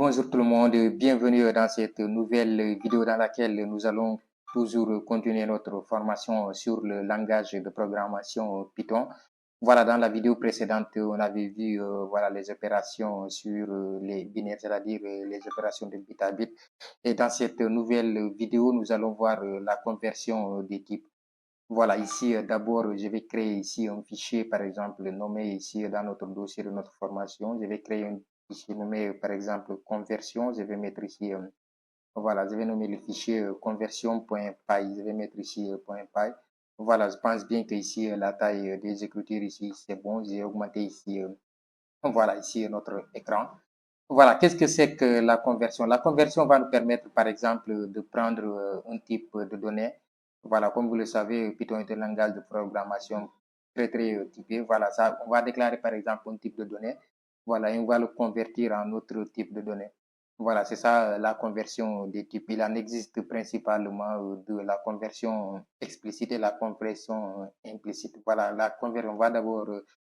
Bonjour tout le monde, bienvenue dans cette nouvelle vidéo dans laquelle nous allons toujours continuer notre formation sur le langage de programmation Python. Voilà, dans la vidéo précédente, on avait vu voilà, les opérations sur les binaires, c'est-à-dire les opérations de bit à bit. Et dans cette nouvelle vidéo, nous allons voir la conversion des types. Voilà, ici, d'abord, je vais créer ici un fichier, par exemple, nommé ici dans notre dossier de notre formation. Je vais créer un fichier nommé, par exemple, conversion. Je vais mettre ici, voilà, je vais nommer le fichier conversion.py. Je vais mettre ici .py. Voilà, je pense bien que ici, la taille des écritures ici, c'est bon. J'ai augmenté ici, voilà, ici, notre écran. Voilà, qu'est-ce que c'est que la conversion? La conversion va nous permettre, par exemple, de prendre un type de données. Voilà, comme vous le savez, Python est un langage de programmation très typé. Voilà, ça, on va déclarer, par exemple, un type de données. Voilà, et on va le convertir en autre type de données. Voilà, c'est ça la conversion des types. Il en existe principalement de la conversion explicite et la conversion implicite. Voilà, la conversion, on va d'abord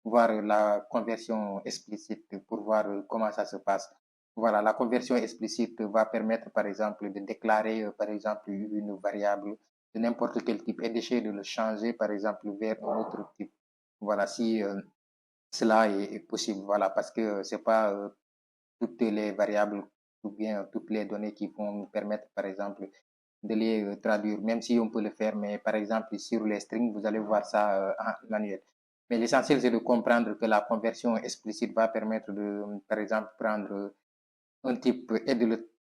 voir la conversion explicite pour voir comment ça se passe. Voilà, la conversion explicite va permettre, par exemple, de déclarer, par exemple, une variable de n'importe quel type et d'essayer de le changer, par exemple, vers un autre type. Voilà, si cela est possible, voilà, parce que c'est pas toutes les variables ou bien toutes les données qui vont nous permettre, par exemple, de les traduire, même si on peut le faire, mais par exemple, sur les strings, vous allez voir ça en manuel. Mais l'essentiel, c'est de comprendre que la conversion explicite va permettre de, par exemple, prendre un type et de le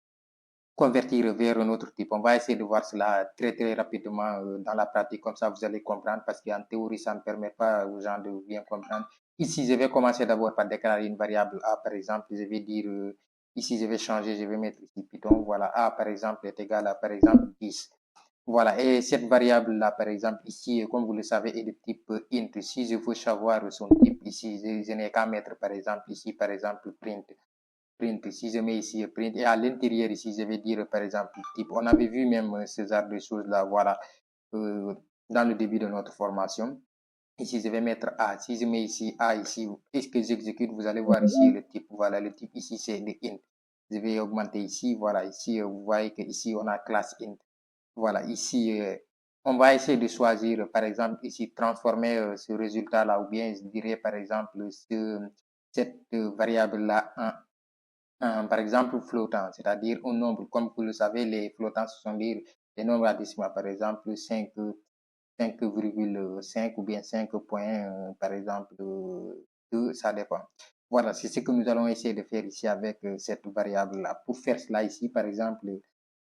convertir vers un autre type. On va essayer de voir cela très rapidement dans la pratique, comme ça vous allez comprendre, parce qu'en théorie, ça ne permet pas aux gens de bien comprendre. Ici, je vais commencer d'abord par déclarer une variable A, par exemple. Je vais dire, ici, je vais changer, je vais mettre ici Python. Voilà, A, par exemple, est égal à, par exemple, 10. Voilà, et cette variable-là, par exemple, ici, comme vous le savez, est de type int. Si je veux savoir son type ici, je n'ai qu'à mettre, par exemple, ici, par exemple, print. Si je mets ici print, et à l'intérieur, ici, je vais dire, par exemple, type. On avait vu même ce genre de choses-là, voilà, dans le début de notre formation. Ici, je vais mettre A. Si je mets ici A, ici, est-ce que j'exécute? Vous allez voir ici le type. Voilà, le type ici, c'est le int. Je vais augmenter ici. Voilà, ici, vous voyez que ici, on a classe int. Voilà, ici, on va essayer de choisir, par exemple, ici, transformer ce résultat-là, ou bien je dirais, par exemple, cette variable-là par exemple, flottant, c'est-à-dire un nombre. Comme vous le savez, les flottants, ce sont des nombres à décimales, par exemple, 5,5 ou bien 5 points, par exemple, 2, ça dépend. Voilà, c'est ce que nous allons essayer de faire ici avec cette variable-là. Pour faire cela ici, par exemple,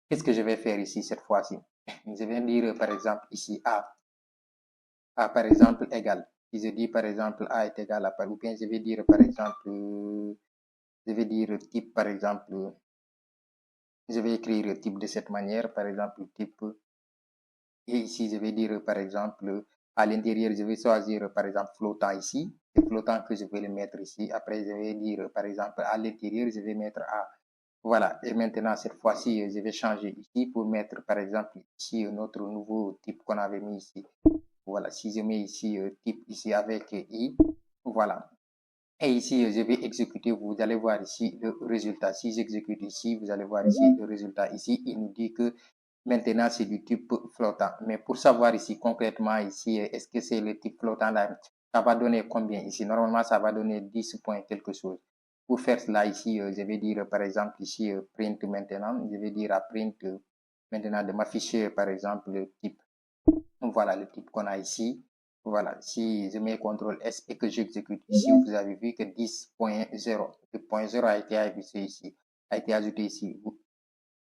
qu'est-ce que je vais faire ici cette fois-ci? Je vais dire, par exemple, ici A par exemple, égal. Si je dis, par exemple, A est égal à, ou bien je vais dire, par exemple, je vais dire type, par exemple, je vais écrire type de cette manière, par exemple, type, et ici, je vais dire, par exemple, à l'intérieur, je vais choisir, par exemple, flottant ici, et flottant que je vais le mettre ici. Après, je vais dire, par exemple, à l'intérieur, je vais mettre A. Voilà, et maintenant, cette fois-ci, je vais changer ici pour mettre, par exemple, ici, notre nouveau type qu'on avait mis ici. Voilà, si je mets ici, type ici avec I, voilà. Et ici, je vais exécuter, vous allez voir ici le résultat. Si j'exécute ici, vous allez voir ici le résultat. Ici, il nous dit que maintenant, c'est du type flottant. Mais pour savoir ici concrètement, ici, est-ce que c'est le type flottant là, ça va donner combien ici? Normalement, ça va donner 10 points quelque chose. Pour faire cela ici, je vais dire par exemple ici print maintenant. Je vais dire à print maintenant de m'afficher par exemple le type. Voilà le type qu'on a ici. Voilà, si je mets CTRL S et que j'exécute ici, vous avez vu que 10.0, le point 0 a été ajouté ici, a été ajouté ici.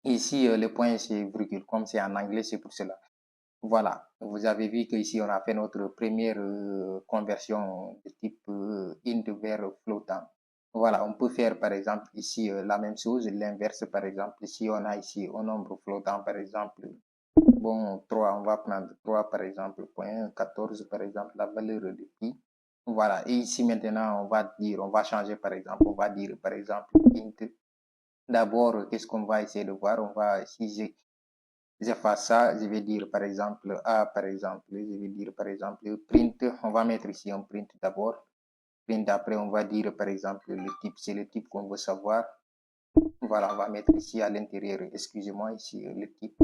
Ici, le point c'est virgule, comme c'est en anglais, c'est pour cela. Voilà, vous avez vu qu'ici on a fait notre première conversion de type int vers flottant. Voilà, on peut faire par exemple ici la même chose, l'inverse par exemple. Si on a ici un nombre flottant par exemple, bon 3, on va prendre 3 par exemple, point 14 par exemple, la valeur de pi. Voilà, et ici maintenant on va dire, on va changer par exemple, on va dire par exemple int. D'abord, qu'est-ce qu'on va essayer de voir? On va, si j'efface ça, je vais dire par exemple A, par exemple, je vais dire par exemple print, on va mettre ici un print d'abord. Print après, on va dire par exemple le type, c'est le type qu'on veut savoir. Voilà, on va mettre ici à l'intérieur, excusez-moi, ici le type.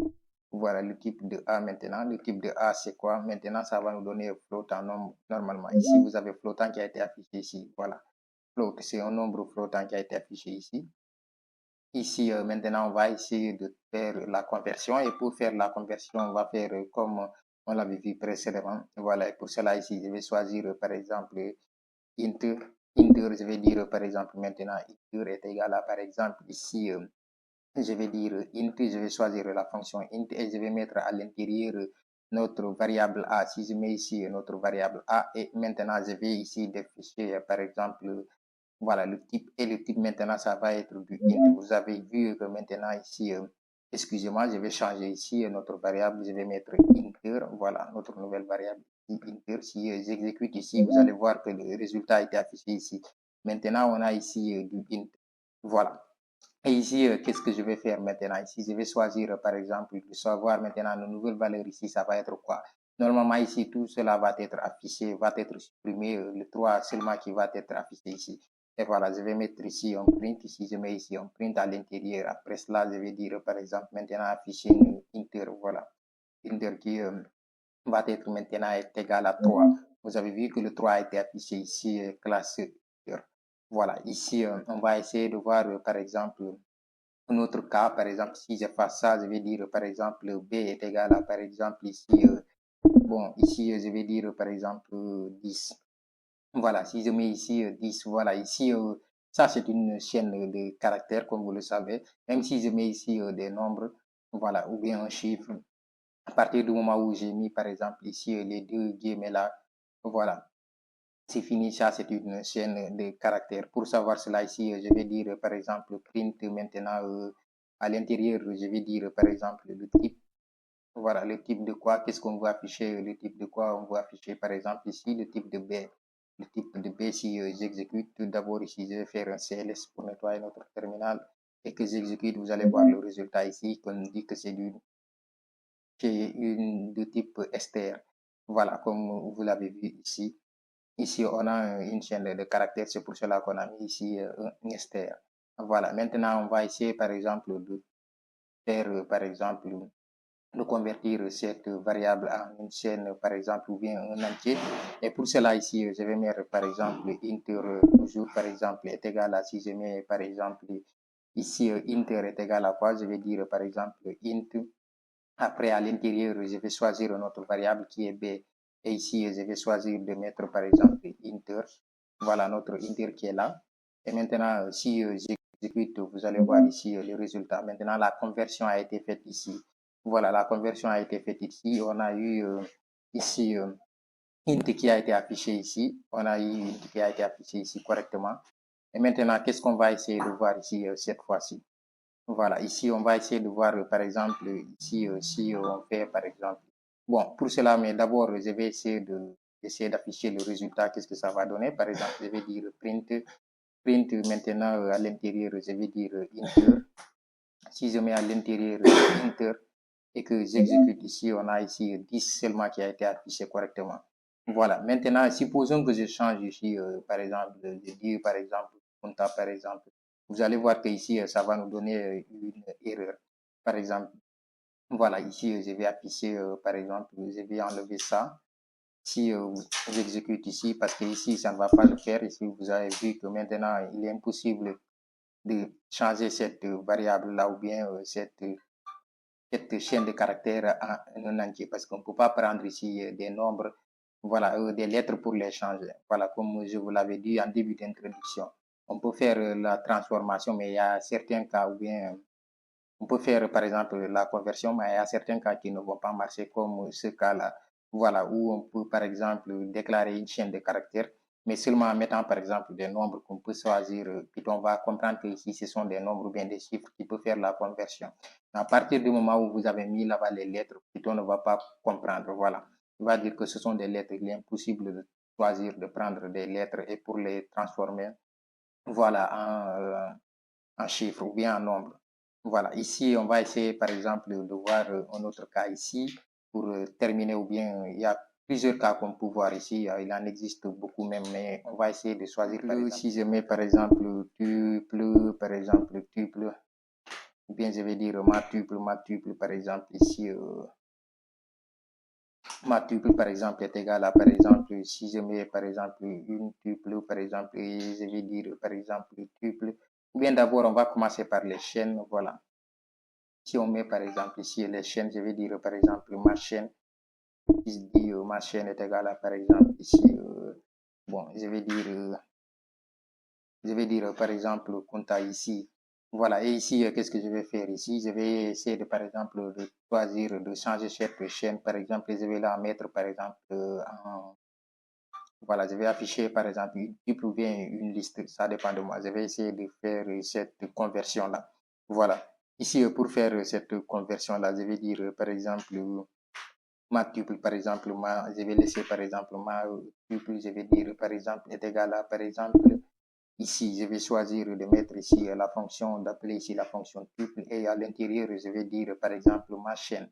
Voilà le type de A maintenant. Le type de A, c'est quoi? Maintenant, ça va nous donner flottant nombre. Normalement, ici, vous avez flottant qui a été affiché ici. Voilà. Float, c'est un nombre flottant qui a été affiché ici. Ici, maintenant, on va essayer de faire la conversion. Et pour faire la conversion, on va faire comme on l'avait vu précédemment. Voilà. Et pour cela, ici, je vais choisir, par exemple, inter. Inter, je vais dire, par exemple, maintenant, inter est égal à, par exemple, ici, je vais dire int, je vais choisir la fonction int et je vais mettre à l'intérieur notre variable a. Si je mets ici notre variable a et maintenant je vais ici déficher par exemple voilà le type et le type maintenant ça va être du int. Vous avez vu que maintenant ici, excusez-moi, je vais changer ici notre variable, je vais mettre inter, voilà notre nouvelle variable inter. Si j'exécute ici, vous allez voir que le résultat a été affiché ici. Maintenant on a ici du int, voilà. Et ici, qu'est-ce que je vais faire maintenant? Ici, je vais choisir, par exemple, de savoir maintenant une nouvelle valeur ici, ça va être quoi? Normalement, ici, tout cela va être affiché, va être supprimé, le 3 seulement qui va être affiché ici. Et voilà, je vais mettre ici un print, ici, je mets ici un print à l'intérieur. Après cela, je vais dire, par exemple, maintenant afficher une inter, voilà. Inter qui va être maintenant est égal à 3. Vous avez vu que le 3 a été affiché ici, classe. Voilà, ici, on va essayer de voir, par exemple, un autre cas, par exemple, si je fais ça, je vais dire, par exemple, B est égal à, par exemple, ici, bon, ici, je vais dire, par exemple, 10. Voilà, si je mets ici 10, voilà, ici, ça, c'est une chaîne de caractères, comme vous le savez. Même si je mets ici des nombres, voilà, ou bien un chiffre, à partir du moment où j'ai mis, par exemple, ici, les deux guillemets là, voilà, c'est fini, ça c'est une chaîne de caractères. Pour savoir cela ici, je vais dire par exemple print maintenant à l'intérieur, je vais dire par exemple le type. Voilà, le type de quoi, qu'est-ce qu'on veut afficher, le type de quoi on veut afficher par exemple ici, le type de B. Le type de B, si j'exécute tout d'abord ici, je vais faire un CLS pour nettoyer notre terminal et que j'exécute, vous allez voir le résultat ici, qu'on dit que c'est une de type str. Voilà, comme vous l'avez vu ici. Ici, on a une chaîne de caractères, c'est pour cela qu'on a mis ici un str. Voilà, maintenant, on va essayer, par exemple, de faire, par exemple, de convertir cette variable en une chaîne, par exemple, ou bien un entier. Et pour cela, ici, je vais mettre, par exemple, inter, toujours, par exemple, est égal à, si je mets, par exemple, ici, inter est égal à quoi? Je vais dire, par exemple, int. Après, à l'intérieur, je vais choisir notre variable qui est b. Et ici, je vais choisir de mettre, par exemple, inter. Voilà notre inter qui est là. Et maintenant, si j'exécute, vous allez voir ici le résultat. Maintenant, la conversion a été faite ici. Voilà, la conversion a été faite ici. On a eu ici int qui a été affiché ici. On a eu int qui a été affiché ici correctement. Et maintenant, qu'est-ce qu'on va essayer de voir ici cette fois-ci? Voilà, ici, on va essayer de voir, par exemple, ici, si on fait, par exemple, bon, pour cela, mais d'abord, je vais essayer d'afficher le résultat, qu'est-ce que ça va donner. Par exemple, je vais dire print maintenant à l'intérieur, je vais dire inter. Si je mets à l'intérieur inter et que j'exécute ici, on a ici 10 seulement qui a été affiché correctement. Voilà, maintenant, supposons que je change ici, par exemple, je dis, par exemple, compta, par exemple, vous allez voir que ici, ça va nous donner une erreur. Par exemple, voilà, ici, je vais afficher, par exemple, je vais enlever ça. Si j'exécute ici, parce que ici, ça ne va pas le faire. Ici, vous avez vu que maintenant, il est impossible de changer cette variable-là ou bien cette chaîne de caractères en un entier parce qu'on ne peut pas prendre ici des nombres, voilà, des lettres pour les changer. Voilà, comme je vous l'avais dit en début d'introduction. On peut faire la transformation, mais il y a certains cas ou bien on peut faire par exemple la conversion, mais il y a certains cas qui ne vont pas marcher comme ce cas-là. Voilà, où on peut par exemple déclarer une chaîne de caractères, mais seulement en mettant par exemple des nombres qu'on peut choisir. Python va comprendre que ici ce sont des nombres ou bien des chiffres qui peuvent faire la conversion. À partir du moment où vous avez mis là-bas les lettres, Python ne va pas comprendre. Voilà, il va dire que ce sont des lettres. Il est impossible de choisir de prendre des lettres et pour les transformer, voilà, en chiffres ou bien en nombres. Voilà, ici, on va essayer par exemple de voir un autre cas ici pour terminer ou bien il y a plusieurs cas qu'on peut voir ici. Il en existe beaucoup même, mais on va essayer de choisir. Par exemple, si je mets par exemple tuple, par exemple tuple, ou bien je vais dire ma tuple par exemple ici. Ma tuple par exemple est égale à par exemple si je mets par exemple une tuple par exemple et je vais dire par exemple tuple, ou bien d'abord on va commencer par les chaînes. Voilà, si on met par exemple ici les chaînes, je vais dire par exemple ma chaîne, qui se dit ma chaîne est égale à par exemple ici bon je vais dire par exemple compta ici. Voilà, et ici qu'est-ce que je vais faire ici? Je vais essayer de par exemple de choisir de changer cette chaîne. Par exemple, je vais la mettre par exemple en, voilà, je vais afficher par exemple une tuple ou bien une liste, ça dépend de moi. Je vais essayer de faire cette conversion là. Voilà, ici pour faire cette conversion là, je vais dire par exemple ma tuple par exemple, je vais laisser par exemple ma tuple, je vais dire par exemple est égal à par exemple ici, je vais choisir de mettre ici la fonction, d'appeler ici la fonction tuple, et à l'intérieur, je vais dire par exemple ma chaîne.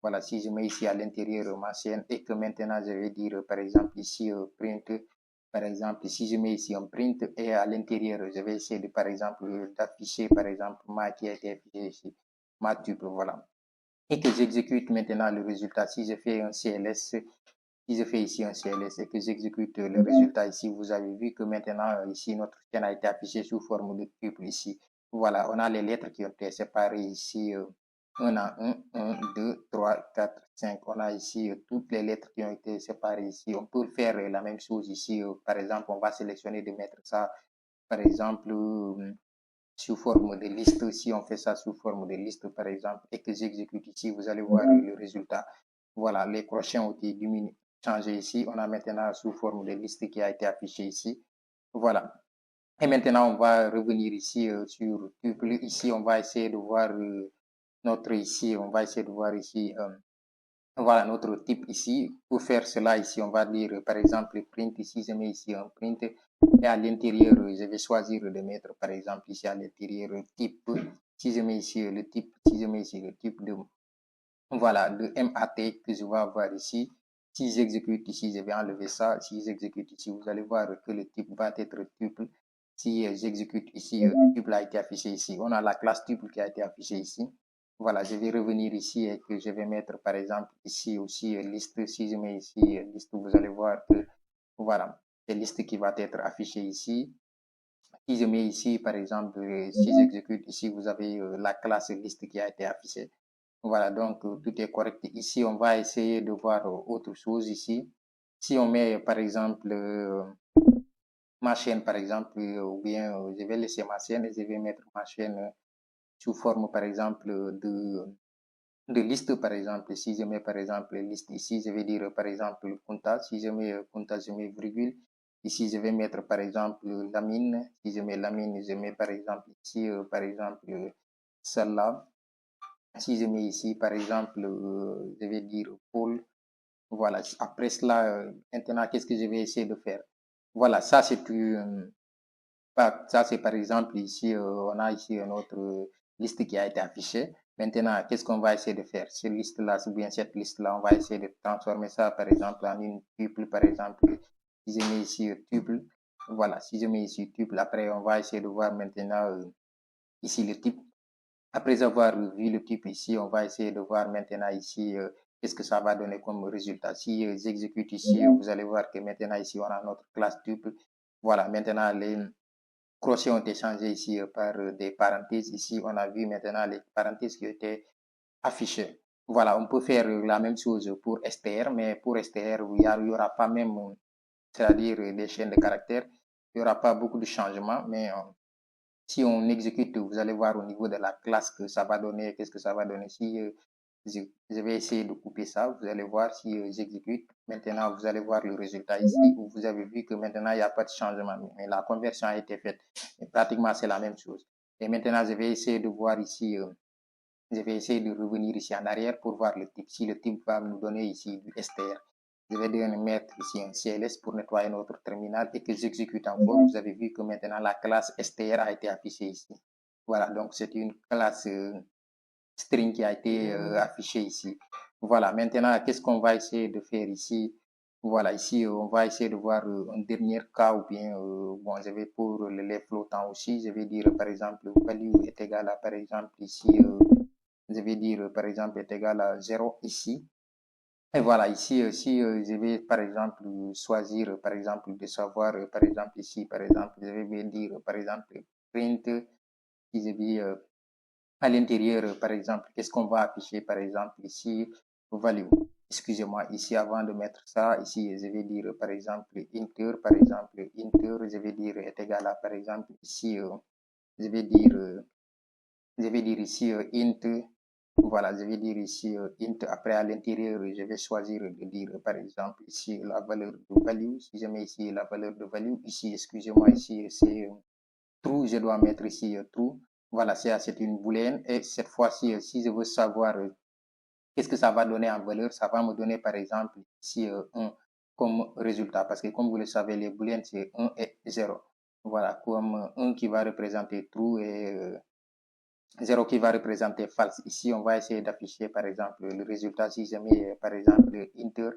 Voilà, si je mets ici à l'intérieur ma chaîne et que maintenant je vais dire par exemple ici print, par exemple, si je mets ici un print et à l'intérieur, je vais essayer de par exemple d'afficher par exemple ma qui a été affiché ici, ma tuple, voilà. Et que j'exécute maintenant le résultat. Si je fais un CLS, si je fais ici un CLS et que j'exécute le résultat ici, vous avez vu que maintenant ici notre chaîne a été affichée sous forme de tuple ici. Voilà, on a les lettres qui ont été séparées ici. 1 à 1, 2, 3, 4, 5. On a ici toutes les lettres qui ont été séparées ici. On peut faire la même chose ici. Par exemple, on va sélectionner de mettre ça, par exemple, sous forme de liste. Si on fait ça sous forme de liste, par exemple, et que j'exécute ici, vous allez voir le résultat. Voilà, les crochets ont été changés ici. On a maintenant sous forme de liste qui a été affichée ici. Voilà. Et maintenant, on va revenir ici sur tuple. Ici, on va essayer de voir notre ici. On va essayer de voir ici. Voilà notre type ici. Pour faire cela, ici, on va dire par exemple print. Ici, je mets ici un print. Et à l'intérieur, je vais choisir de mettre par exemple ici à l'intérieur type. Si je mets ici le type, si je mets ici le type de, voilà, de MAT que je vais avoir ici. Si j'exécute ici, je vais enlever ça. Si j'exécute ici, vous allez voir que le type va être tuple. Si j'exécute ici, tuple a été affiché ici. On a la classe tuple qui a été affichée ici. Voilà, je vais revenir ici et que je vais mettre par exemple ici aussi liste. Si je mets ici liste, vous allez voir que voilà, c'est liste qui va être affichée ici. Si je mets ici par exemple, si j'exécute ici, vous avez la classe liste qui a été affichée. Voilà, donc tout est correct. Ici, on va essayer de voir autre chose ici. Si on met par exemple ma chaîne par exemple, ou bien je vais laisser ma chaîne et je vais mettre ma chaîne sous forme par exemple de liste par exemple. Si je mets par exemple liste ici, je vais dire par exemple compta. Si je mets compta, je mets virgule. Ici, je vais mettre par exemple lamine. Si je mets lamine, je mets par exemple ici, par exemple celle-là. Si je mets ici, par exemple, je vais dire Paul. Voilà, après cela, maintenant, qu'est-ce que je vais essayer de faire? Voilà, ça c'est ça c'est par exemple ici, on a ici une autre liste qui a été affichée. Maintenant, qu'est-ce qu'on va essayer de faire? Cette liste-là, ou bien cette liste-là, on va essayer de transformer ça par exemple en une tuple, par exemple. Si je mets ici tuple, voilà, si je mets ici tuple, après on va essayer de voir maintenant ici le type. Après avoir vu le type ici, on va essayer de voir maintenant ici qu'est-ce que ça va donner comme résultat. Si j'exécute ici, vous allez voir que maintenant ici, on a notre classe tuple. Voilà, maintenant les crochets ont été changés ici par des parenthèses. Ici, on a vu maintenant les parenthèses qui étaient affichées. Voilà, on peut faire la même chose pour str, mais pour str, il n'y aura pas même, c'est-à-dire des chaînes de caractères, il n'y aura pas beaucoup de changements, mais si on exécute, vous allez voir au niveau de la classe que ça va donner, qu'est-ce que ça va donner. Si je vais essayer de couper ça, vous allez voir si j'exécute. Maintenant, vous allez voir le résultat ici où vous avez vu que maintenant, il n'y a pas de changement, mais la conversion a été faite. Et pratiquement, c'est la même chose. Et maintenant, je vais essayer de voir ici, je vais essayer de revenir ici en arrière pour voir le type. Si le type va nous donner ici du STR, je vais mettre ici un CLS pour nettoyer notre terminal et que j'exécute encore. Vous avez vu que maintenant la classe STR a été affichée ici. Voilà, donc c'est une classe string qui a été affichée ici. Voilà, maintenant, qu'est-ce qu'on va essayer de faire ici? Voilà, ici, on va essayer de voir un dernier cas ou bien, bon, je vais pour les flottants aussi, je vais dire par exemple, value est égal à, par exemple, ici, je vais dire par exemple, est égal à 0 ici. Et voilà, ici, si je vais par exemple choisir, par exemple, de savoir, par exemple, ici, par exemple, je vais dire par exemple, print, si je vais à l'intérieur, par exemple, qu'est-ce qu'on va afficher, par exemple, ici, value. Excusez-moi, ici, avant de mettre ça, ici, je vais dire, par exemple, inter, par exemple, inter, je vais dire, est égal à, par exemple, ici, je vais dire, je vais dire ici, int, voilà, je vais dire ici, int, après, à l'intérieur, je vais choisir de dire, par exemple, ici, la valeur de value, si je mets ici la valeur de value, ici, excusez-moi, ici, c'est true, je dois mettre ici true. Voilà, c'est une booléenne. Et cette fois-ci, si je veux savoir qu'est-ce que ça va donner en valeur, ça va me donner par exemple ici 1 comme résultat. Parce que comme vous le savez, les booléennes, c'est 1 et 0. Voilà, comme 1 qui va représenter true et 0 qui va représenter false. Ici, on va essayer d'afficher par exemple le résultat. Si je mets par exemple inter,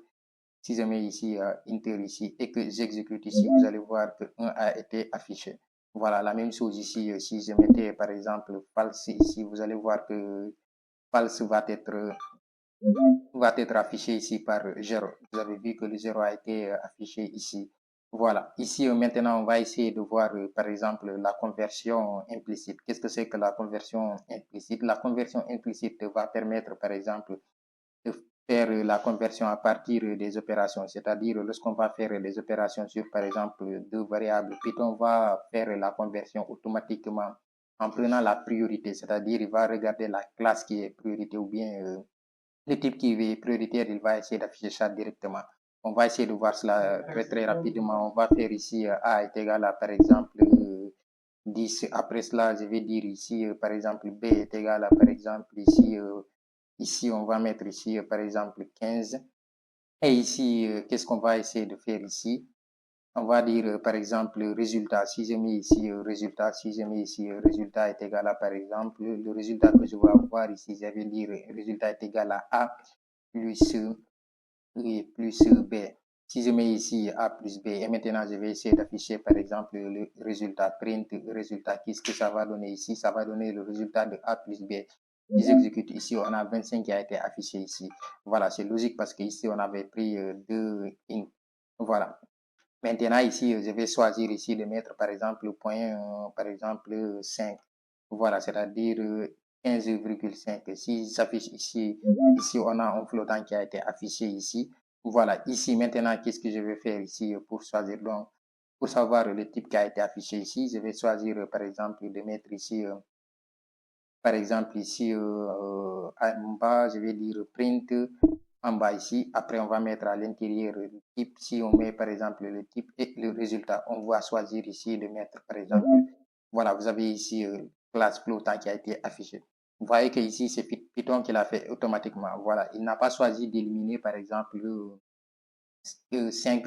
si je mets ici inter ici et que j'exécute ici, vous allez voir que 1 a été affiché. Voilà, la même chose ici, si je mettais par exemple false ici, vous allez voir que false va être affiché ici par 0. Vous avez vu que le 0 a été affiché ici. Voilà. Ici, maintenant, on va essayer de voir, par exemple, la conversion implicite. Qu'est-ce que c'est que la conversion implicite? La conversion implicite va permettre, par exemple, de faire la conversion à partir des opérations. C'est-à-dire, lorsqu'on va faire des opérations sur, par exemple, deux variables, Python va faire la conversion automatiquement en prenant la priorité. C'est-à-dire, il va regarder la classe qui est priorité ou bien le type qui est prioritaire, il va essayer d'afficher ça directement. On va essayer de voir cela très rapidement. On va faire ici A est égal à, par exemple, 10. Après cela, je vais dire ici, par exemple, B est égal à, par exemple, ici, on va mettre ici, par exemple, 15. Et ici, qu'est-ce qu'on va essayer de faire ici? On va dire, par exemple, résultat. Si je mets ici résultat, si je mets ici résultat est égal à, par exemple, le résultat que je vais avoir ici, je vais dire résultat est égal à A plus, plus B. Si je mets ici A plus B, et maintenant je vais essayer d'afficher par exemple le résultat print, résultat, qu'est-ce que ça va donner ici? Ça va donner le résultat de A plus B. Si j'exécute ici, on a 25 qui a été affiché ici. Voilà, c'est logique parce qu'ici on avait pris 2 int. Voilà. Maintenant, ici, je vais choisir ici de mettre, par exemple, le point, par exemple, 5. Voilà, c'est-à-dire 15,5. Si s'affiche ici, ici, on a un flottant qui a été affiché ici. Voilà, ici, maintenant, qu'est-ce que je vais faire ici pour choisir? Donc, pour savoir le type qui a été affiché ici, je vais choisir, par exemple, de mettre ici, par exemple, ici, en bas, je vais dire print en bas ici. Après, on va mettre à l'intérieur le type. Si on met par exemple le type et le résultat, on va choisir ici de mettre par exemple, voilà, vous avez ici classe flottant qui a été affiché. Vous voyez que ici, c'est Python qui l'a fait automatiquement. Voilà, il n'a pas choisi d'éliminer par exemple 5,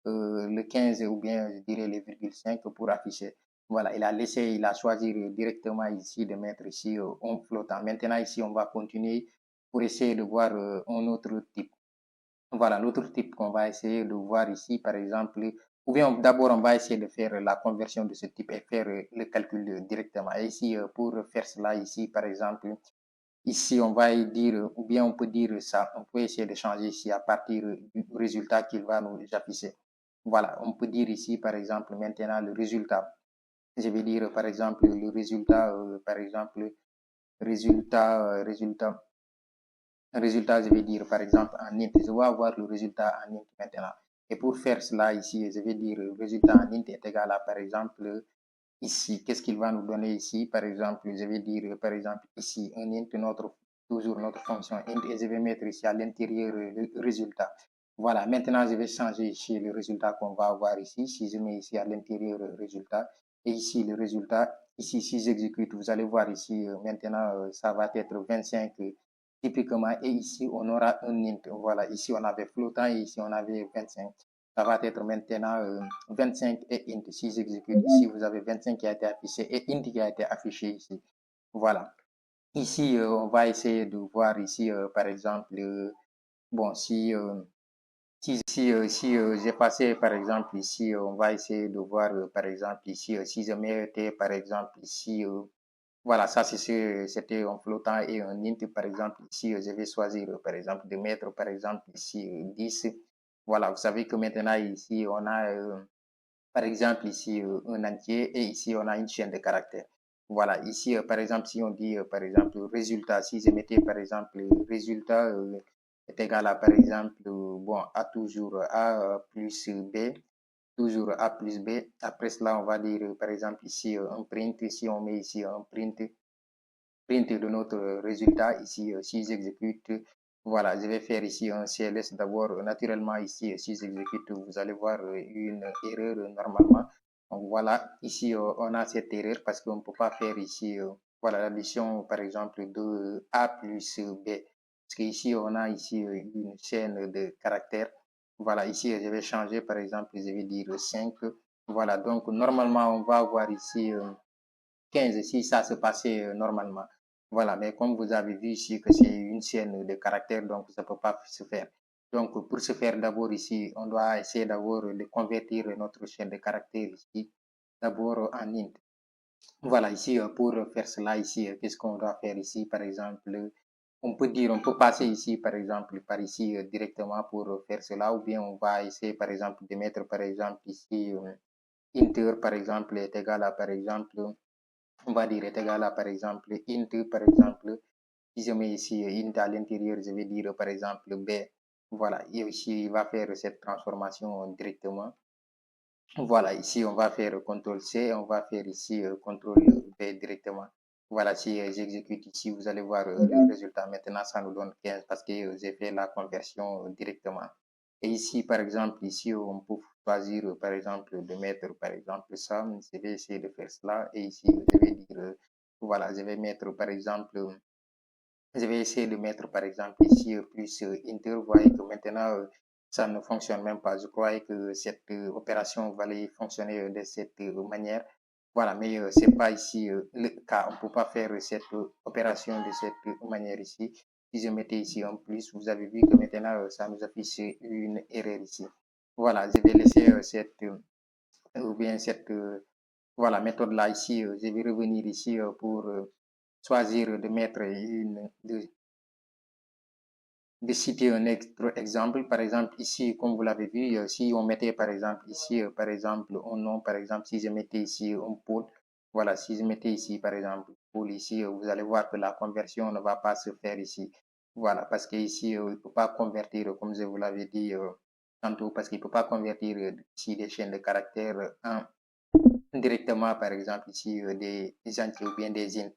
le 15 ou bien je dirais le virgule 5 pour afficher. Voilà, il a choisi directement ici de mettre ici un flottant. Maintenant, ici, on va continuer pour essayer de voir un autre type. Voilà, l'autre type qu'on va essayer de voir ici, par exemple, ou bien d'abord, on va essayer de faire la conversion de ce type et faire le calcul directement. Et ici, pour faire cela, ici, par exemple, ici, on va dire, ou bien on peut dire ça, on peut essayer de changer ici à partir du résultat qu'il va nous afficher. Voilà, on peut dire ici, par exemple, maintenant le résultat. Je vais dire, par exemple, le résultat, par exemple, résultat, je vais dire, par exemple, en int. Je vais avoir le résultat en int maintenant. Et pour faire cela ici, je vais dire, le résultat en int est égal à, par exemple, ici, qu'est-ce qu'il va nous donner ici? Par exemple, je vais dire, par exemple, ici, un int, toujours notre fonction int, et je vais mettre ici à l'intérieur le résultat. Voilà, maintenant, je vais changer ici le résultat qu'on va avoir ici. Si je mets ici à l'intérieur le résultat, et ici le résultat, ici, si j'exécute, vous allez voir ici, maintenant, ça va être 25 typiquement, et ici, on aura un int. Voilà, ici, on avait flottant, et ici, on avait 25. Ça va être maintenant 25 et int. Si j'exécute ici, vous avez 25 qui a été affiché et int qui a été affiché ici. Voilà. Ici, on va essayer de voir ici, par exemple, bon, si Si j'ai passé, par exemple, ici, on va essayer de voir, par exemple, ici, si je mettais, par exemple, ici, voilà, ça, c'était un flottant et un int, par exemple, ici, je vais choisir, par exemple, de mettre, par exemple, ici, 10. Voilà, vous savez que maintenant, ici, on a, par exemple, ici, un entier et ici, on a une chaîne de caractères. Voilà, ici, par exemple, si on dit, par exemple, résultat, si je mettais, par exemple, résultat est égal à, par exemple, bon, A toujours A plus B, toujours A plus B. Après cela, on va dire, par exemple, ici, un print. Si on met ici un print de notre résultat, ici, si j'exécute, voilà, je vais faire ici un CLS d'abord. Naturellement, ici, si j'exécute, vous allez voir une erreur normalement. Donc voilà, ici, on a cette erreur parce qu'on ne peut pas faire ici, voilà, l'addition, par exemple, de A plus B. Parce qu'ici, on a ici une chaîne de caractères. Voilà, ici, je vais changer, par exemple, je vais dire 5. Voilà, donc normalement, on va avoir ici 15 si ça se passait normalement. Voilà, mais comme vous avez vu ici que c'est une chaîne de caractères, donc ça ne peut pas se faire. Donc, pour ce faire, d'abord ici, on doit essayer d'abord de convertir notre chaîne de caractères ici, d'abord en int. Voilà, ici, pour faire cela, ici, qu'est-ce qu'on doit faire ici, par exemple, on peut dire, on peut passer ici, par exemple, par ici directement pour faire cela, ou bien on va essayer, par exemple, de mettre, par exemple, ici, inter, par exemple, est égal à, par exemple, on va dire est égal à, par exemple, int, par exemple, si je mets ici int à l'intérieur, je vais dire, par exemple, b. Voilà, et ici, il va faire cette transformation directement. Voilà, ici, on va faire CTRL-C, on va faire ici CTRL-V directement. Voilà, si j'exécute ici, vous allez voir le résultat. Maintenant, ça nous donne 15 parce que j'ai fait la conversion directement. Et ici, par exemple, ici, on peut choisir, par exemple, de mettre, par exemple, ça. Je vais essayer de faire cela. Et ici, je vais dire, voilà, je vais mettre, par exemple, je vais essayer de mettre, par exemple, ici, plus inter. Vous voyez que maintenant, ça ne fonctionne même pas. Je croyais que cette opération allait fonctionner de cette manière. Voilà, mais c'est pas ici le cas. On ne peut pas faire cette opération de cette manière ici. Si je mettais ici un plus, vous avez vu que maintenant, ça nous affiche une erreur ici. Voilà, je vais laisser cette, ou bien cette, voilà, méthode là ici. Je vais revenir ici pour choisir de mettre de citer un autre exemple. Par exemple, ici, comme vous l'avez vu, si on mettait par exemple ici, par exemple, un nom, par exemple, si je mettais ici un pôle, voilà, si je mettais ici, par exemple, pôle ici, vous allez voir que la conversion ne va pas se faire ici. Voilà, parce que ici, il ne peut pas convertir, comme je vous l'avais dit tantôt, parce qu'il ne peut pas convertir ici des chaînes de caractères en directement, par exemple, ici, des entiers ou bien des int.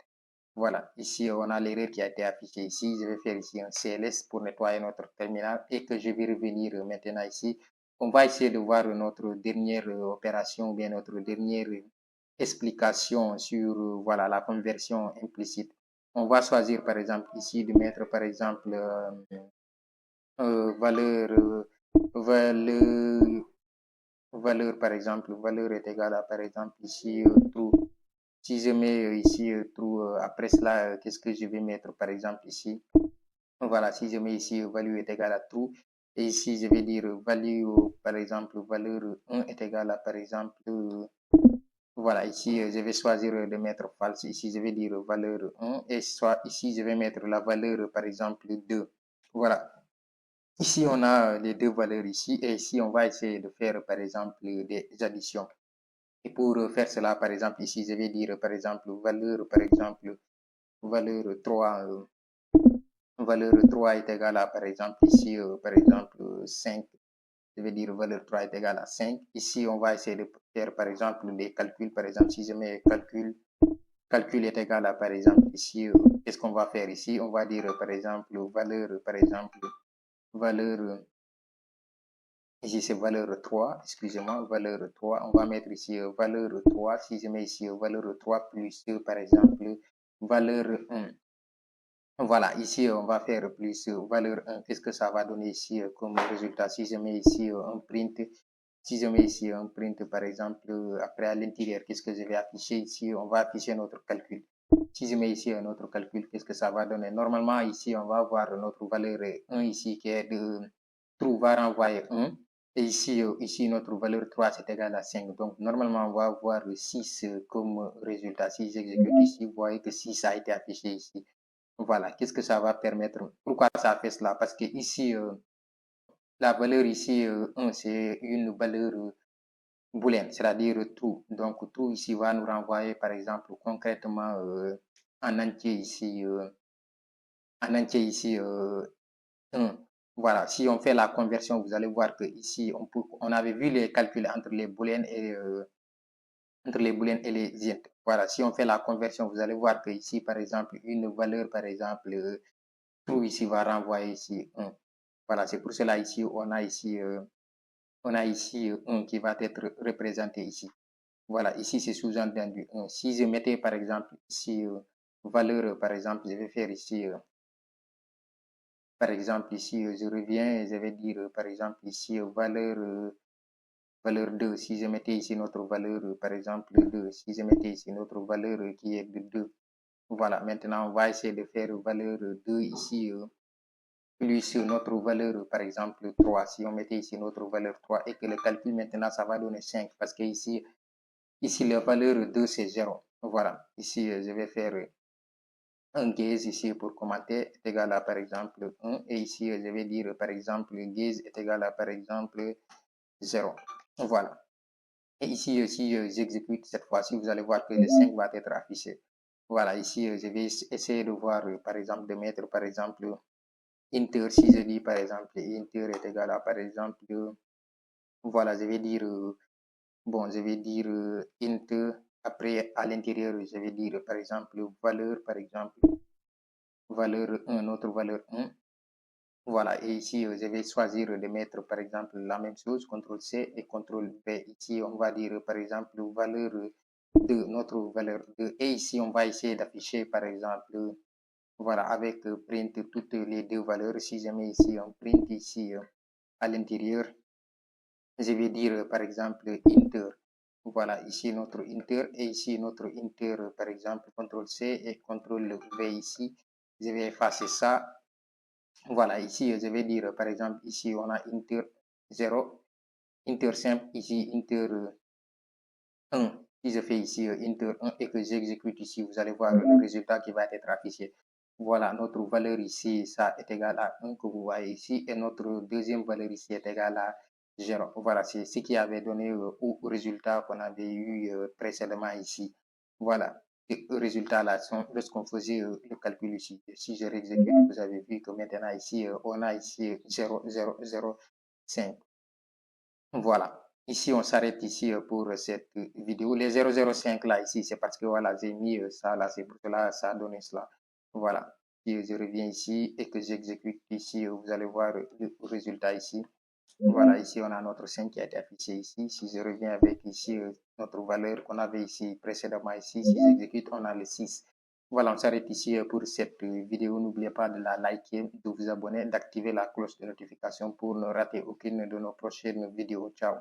Voilà, ici, on a l'erreur qui a été affichée ici. Je vais faire ici un CLS pour nettoyer notre terminal et que je vais revenir maintenant ici. On va essayer de voir notre dernière opération ou bien notre dernière explication sur voilà, la conversion implicite. On va choisir par exemple ici de mettre par exemple valeur, valeur, valeur par exemple, valeur est égale à par exemple ici true. Si je mets ici true, après cela, qu'est-ce que je vais mettre par exemple ici? Voilà, si je mets ici value est égal à true, et ici je vais dire value, par exemple, valeur 1 est égal à par exemple, voilà, ici je vais choisir de mettre false, ici je vais dire valeur 1, et soit ici je vais mettre la valeur par exemple 2. Voilà, ici on a les deux valeurs ici, et ici on va essayer de faire par exemple des additions. Et pour faire cela, par exemple, ici, je vais dire, par exemple, valeur, par exemple, valeur 3, valeur 3 est égale à, par exemple, ici, par exemple, 5. Je vais dire valeur 3 est égale à 5. Ici, on va essayer de faire, par exemple, des calculs. Par exemple, si je mets calcul, calcul est égal à, par exemple, ici, qu'est-ce qu'on va faire ici? On va dire, par exemple, valeur, par exemple, valeur, ici, c'est valeur 3, excusez-moi, valeur 3. On va mettre ici valeur 3. Si je mets ici valeur 3 plus, par exemple, valeur 1. Voilà, ici, on va faire plus valeur 1. Qu'est-ce que ça va donner ici comme résultat? Si je mets ici un print, si je mets ici un print, par exemple, après à l'intérieur, qu'est-ce que je vais afficher ici? On va afficher notre calcul. Si je mets ici un autre calcul, qu'est-ce que ça va donner? Normalement, ici, on va avoir notre valeur 1 ici qui est de true va renvoyer 1. Et ici, notre valeur 3, c'est égal à 5. Donc, normalement, on va avoir 6 comme résultat. Si j'exécute ici, vous voyez que 6 a été affiché ici. Voilà, qu'est-ce que ça va permettre? Pourquoi ça fait cela? Parce que ici, la valeur ici, 1, c'est une valeur booléenne, c'est-à-dire true. Donc, true ici va nous renvoyer, par exemple, concrètement, en entier ici, 1. Voilà, si on fait la conversion, vous allez voir que ici, on avait vu les calculs entre les booléennes et les int. Voilà, si on fait la conversion, vous allez voir que ici, par exemple, une valeur, par exemple, true ici va renvoyer ici 1. Voilà, c'est pour cela ici, on a ici 1 qui va être représenté ici. Voilà, ici, c'est sous-entendu 1. Si je mettais, par exemple, ici, valeur, par exemple, je vais faire ici, par exemple, ici, je reviens et je vais dire, par exemple, ici, valeur 2. Si je mettais ici notre valeur, par exemple, 2. Si je mettais ici notre valeur qui est de 2. Voilà, maintenant, on va essayer de faire valeur 2 ici, plus notre valeur, par exemple, 3. Si on mettait ici notre valeur 3 et que le calcul, maintenant, ça va donner 5 parce que ici la valeur 2, c'est 0. Voilà, ici, je vais faire un gaze ici pour commenter est égal à, par exemple, 1. Et ici, je vais dire, par exemple, gaze est égal à, par exemple, 0. Voilà. Et ici, si j'exécute cette fois-ci, vous allez voir que le 5 va être affiché. Voilà, ici, je vais essayer de voir, par exemple, de mettre, par exemple, inter. Si je dis, par exemple, inter est égal à, par exemple, voilà, je vais dire, bon, je vais dire int. Après, à l'intérieur, je vais dire, par exemple, valeur, par exemple, valeur 1, notre valeur 1. Voilà, et ici, je vais choisir de mettre, par exemple, la même chose, CTRL-C et CTRL-V. Ici, on va dire, par exemple, valeur 2, notre valeur 2. Et ici, on va essayer d'afficher, par exemple, voilà, avec print toutes les deux valeurs. Si je mets ici un print ici à l'intérieur, je vais dire, par exemple, inter. Voilà, ici notre inter et ici notre inter, par exemple, CTRL-C et CTRL-V ici. Je vais effacer ça. Voilà, ici, je vais dire, par exemple, ici, on a inter 0, inter simple, ici, inter 1. Si je fais ici inter 1 et que j'exécute ici, vous allez voir le résultat qui va être affiché. Voilà, notre valeur ici, ça est égal à 1 que vous voyez ici, et notre deuxième valeur ici est égal à 0. Voilà, c'est ce qui avait donné au résultat qu'on avait eu précédemment ici. Voilà, et le résultat là, lorsqu'on faisait le calcul ici, si je réexécute, vous avez vu que maintenant ici, on a ici 0, 0, 0, 5. Voilà. Ici, on s'arrête ici pour cette vidéo. Les 005 là, ici, c'est parce que voilà, j'ai mis ça là, c'est pour cela, ça a donné cela. Voilà. Si je reviens ici et que j'exécute ici, vous allez voir le résultat ici. Voilà, ici, on a notre 5 qui a été affiché ici. Si je reviens avec ici notre valeur qu'on avait ici précédemment ici, si j'exécute, on a le 6. Voilà, on s'arrête ici pour cette vidéo. N'oubliez pas de la liker, de vous abonner, d'activer la cloche de notification pour ne rater aucune de nos prochaines vidéos. Ciao.